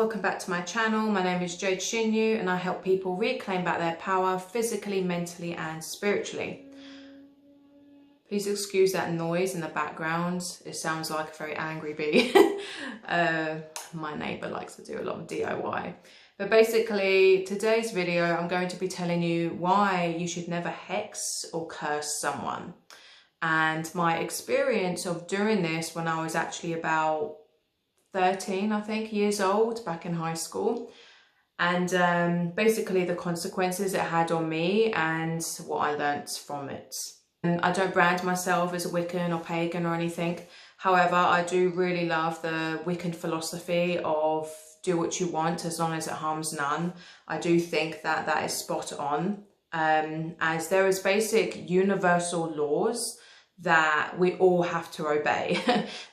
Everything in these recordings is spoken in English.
welcome back to my channel. My name is Jade Shinu and I help people reclaim back their power physically, mentally and spiritually. Please excuse that noise in the background. It sounds like a very angry bee. My neighbour likes to do a lot of DIY. But basically, today's video, I'm going to be telling you why you should never hex or curse someone. And my experience of doing this when I was actually about 13, I think, years old, back in high school. And basically the consequences it had on me and what I learnt from it. And I don't brand myself as a Wiccan or pagan or anything. However, I do really love the Wiccan philosophy of do what you want as long as it harms none. I do think that that is spot on, as there is basic universal laws that we all have to obey,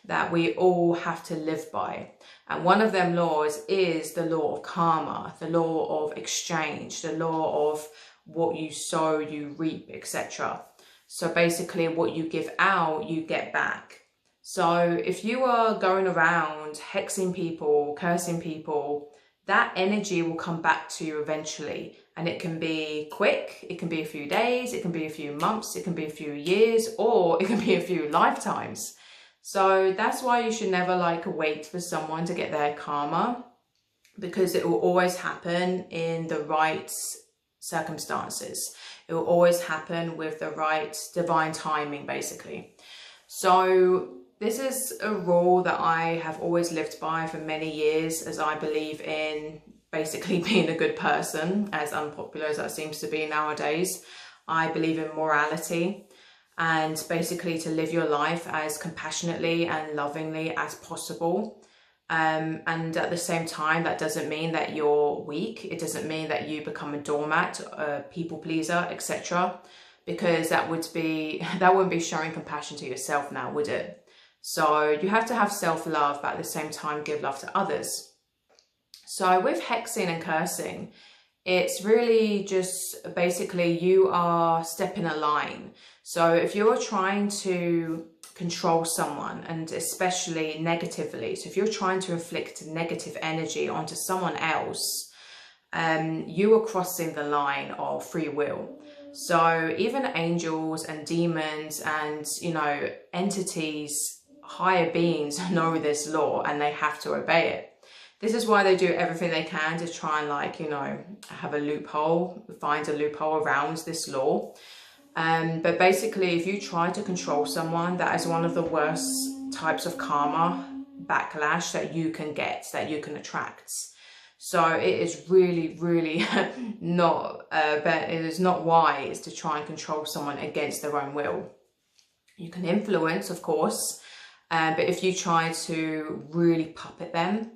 that we all have to live by. And one of them laws is the law of karma, the law of exchange, the law of what you sow, you reap, etc. So basically what you give out, you get back. So if you are going around hexing people, cursing people, that energy will come back to you eventually. And it can be quick, it can be a few days, it can be a few months, it can be a few years, or it can be a few lifetimes. So that's why you should never wait for someone to get their karma, because it will always happen in the right circumstances. It will always happen with the right divine timing, basically. So this is a rule that I have always lived by for many years, as I believe in basically being a good person, as unpopular as that seems to be nowadays. I believe in morality and basically to live your life as compassionately and lovingly as possible. And at the same time, that doesn't mean that you're weak. It doesn't mean that you become a doormat, a people pleaser, etc. Because that wouldn't be showing compassion to yourself now, would it? So you have to have self-love, but at the same time give love to others. So with hexing and cursing, it's really just basically you are stepping a line. So if you're trying to control someone, and especially negatively, so if you're trying to inflict negative energy onto someone else, you are crossing the line of free will. So even angels and demons and, entities, higher beings know this law and they have to obey it. This is why they do everything they can to try and have a loophole, find a loophole around this law. But basically, if you try to control someone, that is one of the worst types of karma backlash that you can get, that you can attract. So it is really, really not, but it is not wise to try and control someone against their own will. You can influence, of course, but if you try to really puppet them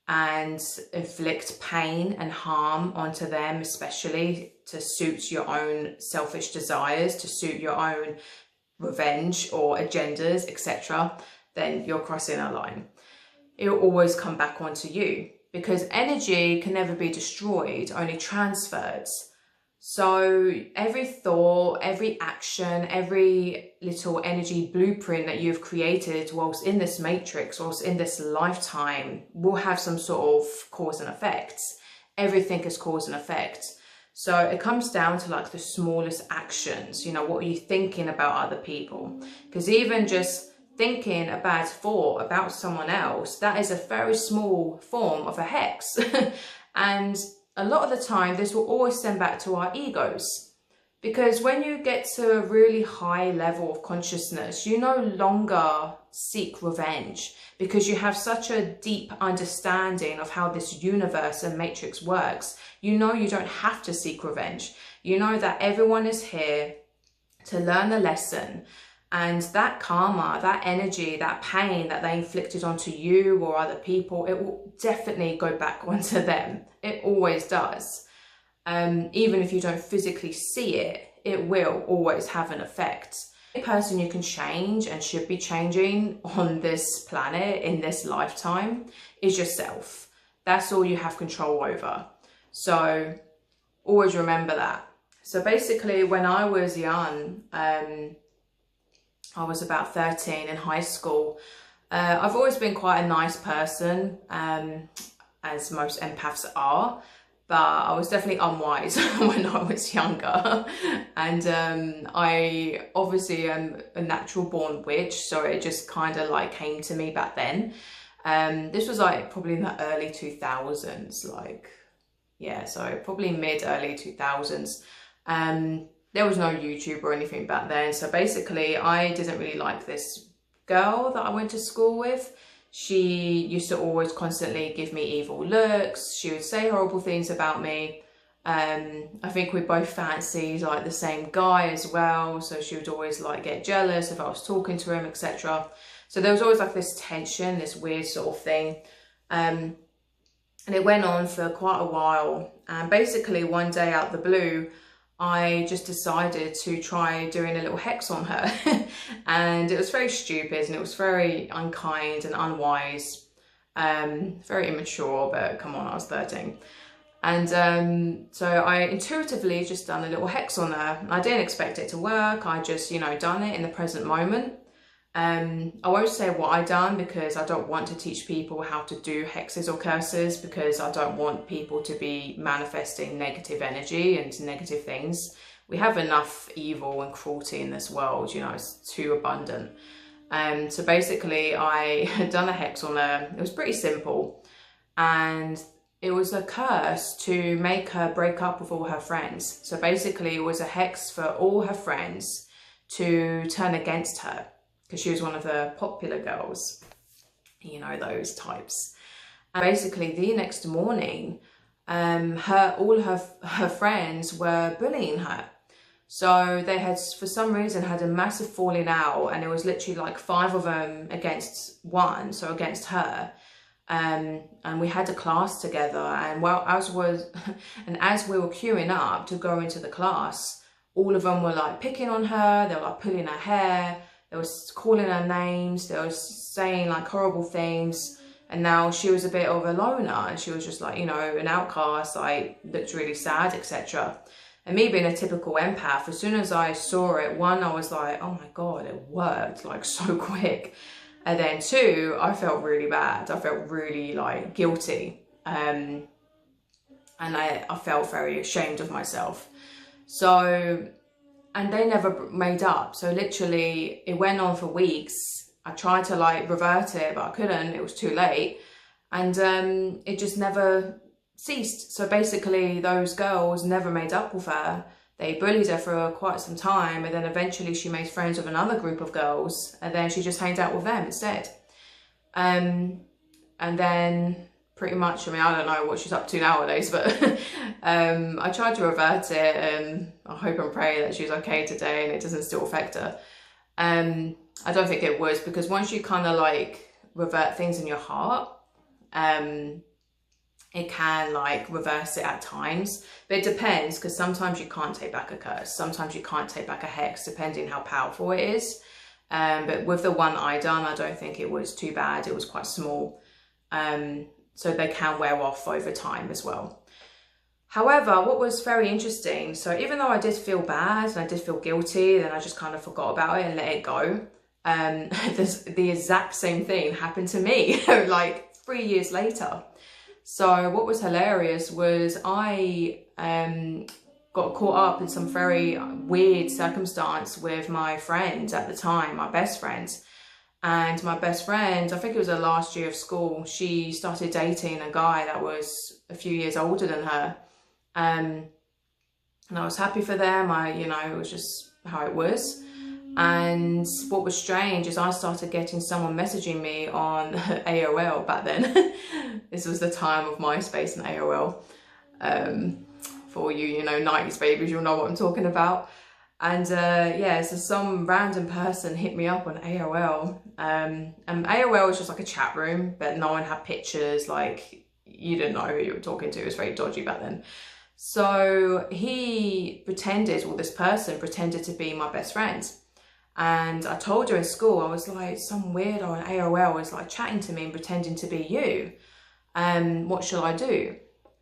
and inflict pain and harm onto them, especially to suit your own selfish desires, to suit your own revenge or agendas, etc., then you're crossing a line. It will always come back onto you, because energy can never be destroyed, only transferred. So every thought, every action, every little energy blueprint that you've created whilst in this matrix, whilst in this lifetime, will have some sort of cause and effect. Everything is cause and effect. So it comes down to the smallest actions. What are you thinking about other people? Because even just thinking a bad thought about someone else, that is a very small form of a hex. And a lot of the time, this will always send back to our egos. Because when you get to a really high level of consciousness, you no longer seek revenge, because you have such a deep understanding of how this universe and matrix works. You don't have to seek revenge. You know that everyone is here to learn the lesson. And that karma, that energy, that pain that they inflicted onto you or other people, it will definitely go back onto them. It always does. Even if you don't physically see it, it will always have an effect. The person you can change and should be changing on this planet in this lifetime is yourself. That's all you have control over. So always remember that. So basically, when I was young, I was about 13 in high school. I've always been quite a nice person, as most empaths are, but I was definitely unwise when I was younger. And I obviously am a natural born witch, so it just kind of like came to me back then. This was like probably in the early 2000s, like, yeah, so probably mid-early 2000s. There was no YouTube or anything back then, so basically I didn't really like this girl that I went to school with. She used to always constantly give me evil looks. She would say horrible things about me. I think we both fancied like the same guy as well, so she would always like get jealous if I was talking to him, etc. So there was always like this tension, this weird sort of thing. And it went on for quite a while. And basically one day out of the blue, I just decided to try doing a little hex on her. And it was very stupid and it was very unkind and unwise. Very immature, but come on, I was 13. And so I intuitively just done a little hex on her. I didn't expect it to work. I just, you know, done it in the present moment. I won't say what I done because I don't want to teach people how to do hexes or curses, because I don't want people to be manifesting negative energy and negative things. We have enough evil and cruelty in this world, you know, it's too abundant. So basically I had done a hex on her. It was pretty simple, and it was a curse to make her break up with all her friends. So basically it was a hex for all her friends to turn against her, because she was one of the popular girls, you know, those types. And basically the next morning, all her friends were bullying her. So they had, for some reason, had a massive falling out, and it was literally like 5 of them against one, so against her. And we had a class together, and as we were queuing up to go into the class, all of them were like picking on her, they were like pulling her hair, they was calling her names, they was saying like horrible things. And now she was a bit of a loner, and she was just like, you know, an outcast, like looked really sad, etc. And me being a typical empath, as soon as I saw it, 1, I was like, oh my God, it worked like so quick. And then 2, I felt really bad. I felt really like guilty. And I felt very ashamed of myself. So, and they never made up. So literally it went on for weeks. I tried to like revert it, but I couldn't, it was too late. And it just never ceased. So basically those girls never made up with her. They bullied her for quite some time, and then eventually she made friends with another group of girls, and then she just hanged out with them instead. And then pretty much, I mean, I don't know what she's up to nowadays, but I tried to revert it, and I hope and pray that she's okay today and it doesn't still affect her. I don't think it was, because once you kind of like revert things in your heart, it can like reverse it at times, but it depends, because sometimes you can't take back a curse, sometimes you can't take back a hex, depending how powerful it is. But with the one I done, I don't think it was too bad. It was quite small, so they can wear off over time as well. However, what was very interesting, so even though I did feel bad and I did feel guilty, then I just kind of forgot about it and let it go. The exact same thing happened to me like 3 years later. So what was hilarious was I got caught up in some very weird circumstance with my friend at the time, my best friend. And my best friend, I think it was her last year of school, she started dating a guy that was a few years older than her. And I was happy for them. You know, it was just how it was. And what was strange is I started getting someone messaging me on AOL back then. This was the time of MySpace and AOL. For you know, 90s babies, you'll know what I'm talking about. And yeah, so some random person hit me up on AOL. And AOL was just like a chat room, but no one had pictures. Like, you didn't know who you were talking to. It was very dodgy back then. So he pretended, well, this person pretended to be my best friend. And I told her in school, I was like, some weirdo on AOL was like chatting to me and pretending to be you. What shall I do?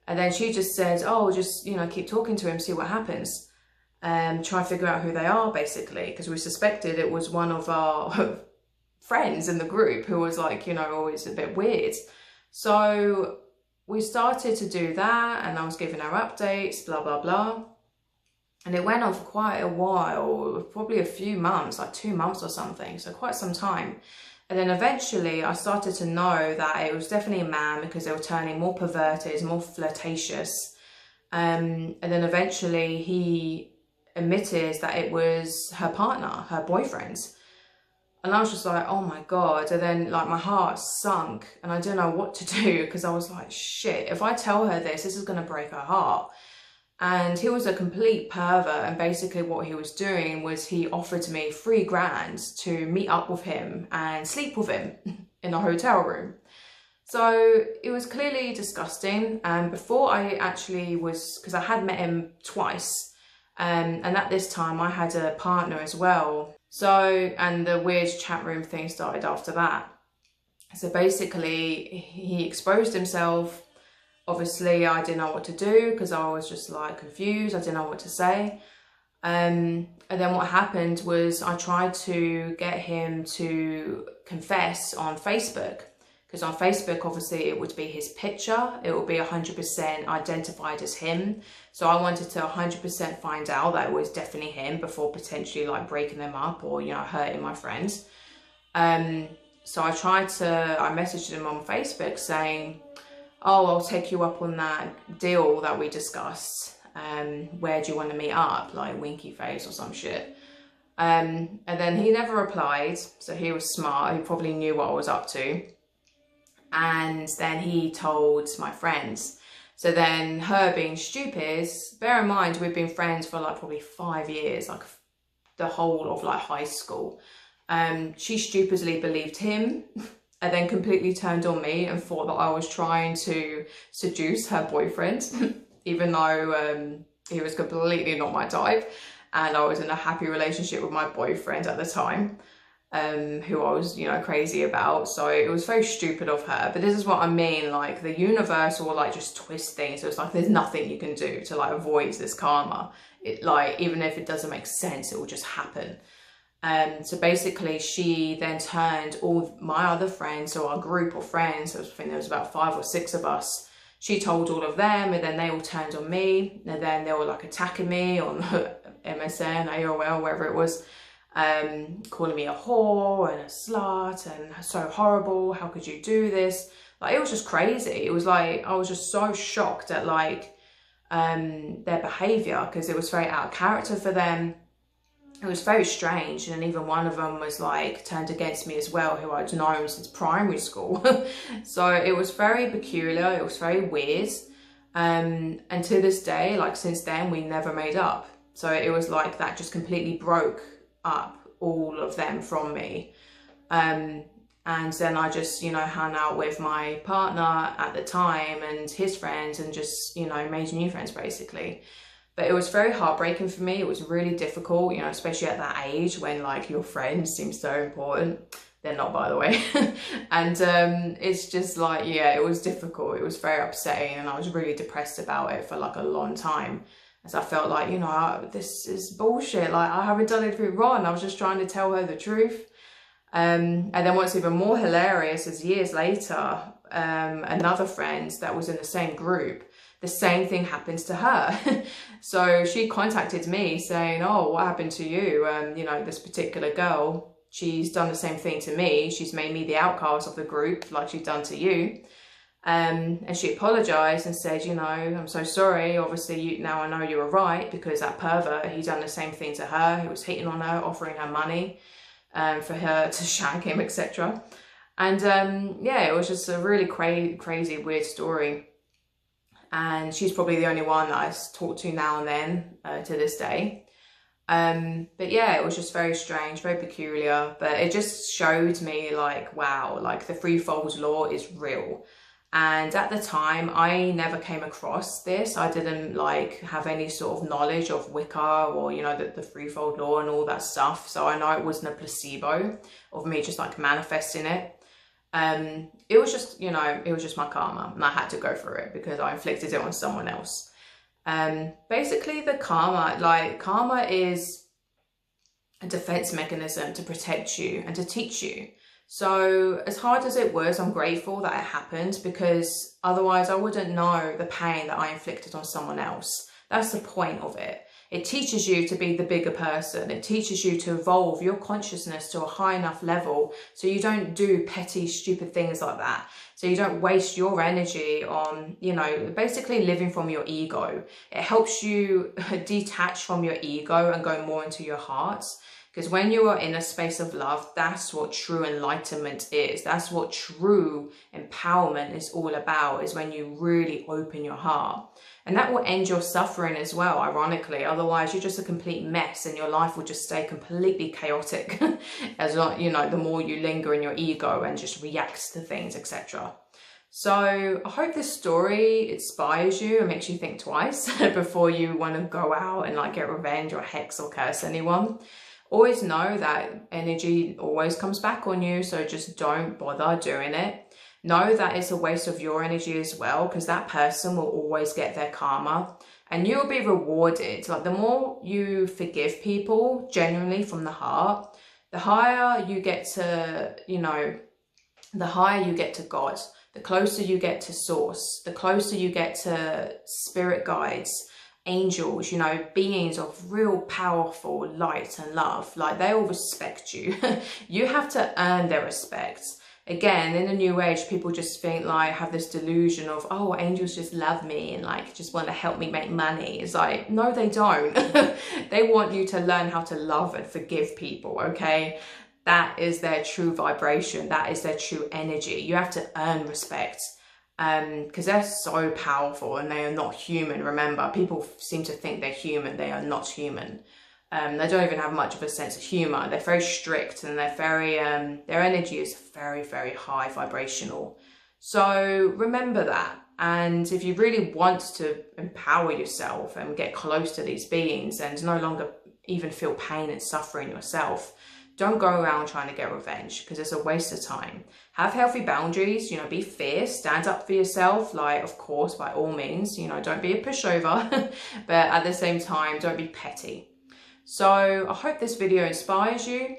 And then she just said, oh, just, you know, keep talking to him, see what happens. Try and figure out who they are, basically, because we suspected it was one of our friends in the group who was like, you know, always a bit weird. So we started to do that, and I was giving her updates, blah, blah, blah. And it went on for quite a while, probably a few months, like 2 months or something, so quite some time. And then eventually I started to know that it was definitely a man, because they were turning more perverted, more flirtatious. And then eventually he admitted that it was her partner, her boyfriend. And I was just like, oh my God. And then like my heart sunk, and I didn't know what to do, because I was like, shit, if I tell her this is going to break her heart. And he was a complete pervert, and basically what he was doing was he offered me $3,000 to meet up with him and sleep with him in a hotel room. So it was clearly disgusting. And before I actually was, because I had met him twice, and at this time I had a partner as well. So, and the weird chat room thing started after that. So basically he exposed himself. Obviously, I didn't know what to do, because I was just like confused. I didn't know what to say. And then what happened was I tried to get him to confess on Facebook, because on Facebook, obviously, it would be his picture. It would be 100% identified as him. So I wanted to 100% find out that it was definitely him before potentially like breaking them up or, you know, hurting my friends. So I messaged him on Facebook saying, oh, I'll take you up on that deal that we discussed. Where do you want to meet up? Like winky face or some shit. And then he never replied. So he was smart. He probably knew what I was up to. And then he told my friends. So then her being stupid, bear in mind, we've been friends for like probably 5 years, like the whole of like high school. She stupidly believed him. And then completely turned on me and thought that I was trying to seduce her boyfriend, even though he was completely not my type. And I was in a happy relationship with my boyfriend at the time, who I was, you know, crazy about. So it was very stupid of her. But this is what I mean, like the universe will like just twist things. So it's like there's nothing you can do to like avoid this karma. It like, even if it doesn't make sense, it will just happen. So basically she then turned all my other friends, so our group of friends, I think there was about 5 or 6 of us, she told all of them, and then they all turned on me, and then they were like attacking me on MSN, AOL, wherever it was, calling me a whore and a slut and so horrible, how could you do this? Like it was just crazy. It was like, I was just so shocked at like their behaviour, because it was very out of character for them. It was very strange, and even one of them was like turned against me as well, who I'd known since primary school. So it was very peculiar, it was very weird, and to this day, like since then, we never made up. So it was like that just completely broke up all of them from me. And then I just, you know, hung out with my partner at the time and his friends, and just, you know, made new friends basically. But it was very heartbreaking for me. It was really difficult, you know, especially at that age when like your friends seem so important. They're not, by the way. And it's just like, yeah, it was difficult. It was very upsetting, and I was really depressed about it for like a long time, as I felt like, you know, this is bullshit. Like I haven't done anything wrong. I was just trying to tell her the truth. And then what's even more hilarious is years later, another friend that was in the same group, the same thing happens to her. So she contacted me saying, oh, what happened to you? You know, this particular girl, she's done the same thing to me. She's made me the outcast of the group, like she's done to you. And she apologized and said, you know, I'm so sorry. Obviously, now I know you were right, because that pervert, he done the same thing to her. He was hitting on her, offering her money for her to shank him, etc. And yeah, it was just a really crazy, weird story. And she's probably the only one that I talk to now and then to this day. But yeah, it was just very strange, very peculiar. But it just showed me like, wow, like the threefold law is real. And at the time, I never came across this. I didn't like have any sort of knowledge of Wicca or, you know, the threefold law and all that stuff. So I know it wasn't a placebo of me just like manifesting it. It was just, you know, it was just my karma, and I had to go through it because I inflicted it on someone else. Basically the karma, like karma is a defense mechanism to protect you and to teach you. So as hard as it was, I'm grateful that it happened, because otherwise I wouldn't know the pain that I inflicted on someone else. That's the point of it. It teaches you to be the bigger person. It teaches you to evolve your consciousness to a high enough level so you don't do petty, stupid things like that. So you don't waste your energy on, you know, basically living from your ego. It helps you detach from your ego and go more into your heart. Because when you are in a space of love, that's what true enlightenment is. That's what true empowerment is all about, is when you really open your heart. And that will end your suffering as well, ironically. Otherwise, you're just a complete mess and your life will just stay completely chaotic as long, you know, the more you linger in your ego and just react to things, etc. So I hope this story inspires you and makes you think twice before you want to go out and like get revenge or hex or curse anyone. Always know that energy always comes back on you, so just don't bother doing it. Know that it's a waste of your energy as well, because that person will always get their karma and you'll be rewarded. Like the more you forgive people genuinely from the heart, the higher you get to, you know, the higher you get to God, the closer you get to source, the closer you get to spirit guides, angels, you know, beings of real powerful light and love. Like they all respect you. You have to earn their respect. Again, in the new age, people just think like, have this delusion of, oh, angels just love me and like just want to help me make money. It's like, no, they don't. They want you to learn how to love and forgive people, okay? That is their true vibration. That is their true energy. You have to earn respect. Because they're so powerful and they are not human. Remember, people seem to think they're human. They are not human. They don't even have much of a sense of humor. They're very strict and they're very, their energy is very, very high vibrational. So remember that. And if you really want to empower yourself and get close to these beings and no longer even feel pain and suffering yourself, don't go around trying to get revenge, because it's a waste of time. Have healthy boundaries, you know, be fierce, stand up for yourself, like, of course, by all means, you know, don't be a pushover, but at the same time, don't be petty. So I hope this video inspires you,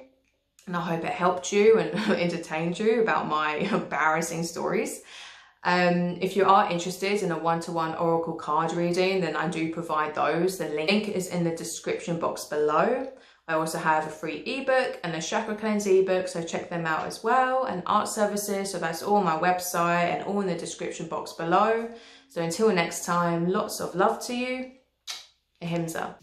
and I hope it helped you and entertained you about my embarrassing stories. If you are interested in a one-to-one oracle card reading, then I do provide those. The link is in the description box below. I also have a free ebook and a chakra cleanse ebook, so check them out as well, and art services, so that's all on my website and all in the description box below. So until next time, lots of love to you. Ahimsa.